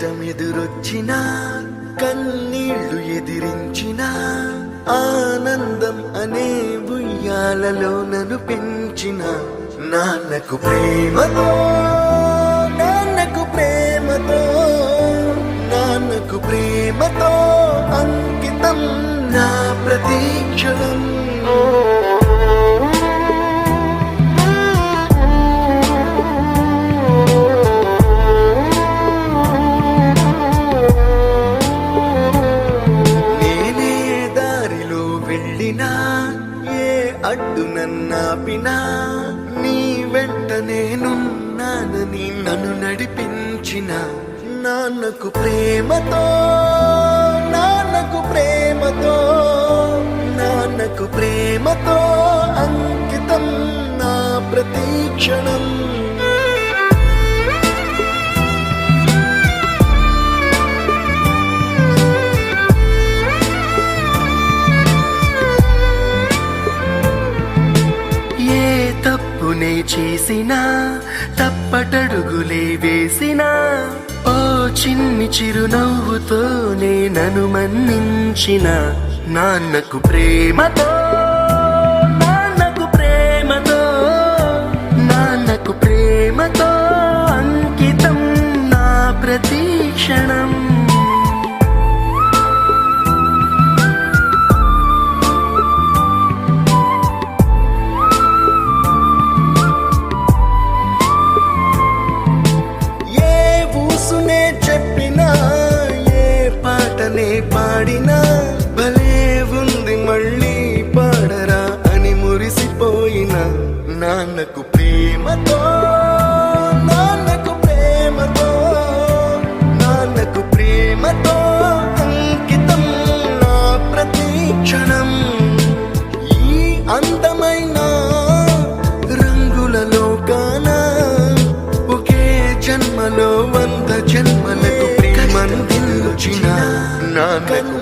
కష్టమెదురొచ్చినా కన్నీళ్లు ఎదిరించినా ఆనందం అనే ఉయ్యాలలో నన్ను పెంచిన నాన్నకు ప్రేమతో నాన్నకు ప్రేమతో నాన్నకు ప్రేమతో అంకితం నా ప్రతీక్షణం. ఏ అడ్డు నన్నాపినా నీ వెంట నేనున్నానని నన్ను నడిపించిన నాన్నకు ప్రేమతో నాన్నకు ప్రేమతో నాన్నకు ప్రేమతో అంకితం నా ప్రతీక్షణం. తప్పునే చేసినా తప్పటడుగులే వేసినా ఓ చిన్ని చిరునవ్వుతోనే నన్ను మన్నించిన నాన్నకు ప్రేమతో నాన్నకు ప్రేమతో నాన్నకు ప్రేమతో అంకితం నా ప్రతీక్షణం. చెప్పినా ఏ పాటనే పాడినా భలే ఉంది మళ్ళీ పాడరా అని మురిసిపోయిన నాన్నకు ప్రేమతో నాన్నకు ప్రేమతో నాన్నకు ప్రేమతో అంకితం నా ప్రతీక్షణం. ఈ అందమైన రంగుల లోకాన ఒకే జన్మలో 100 జన్మలకు ప్రేమందించిన నాన్నకు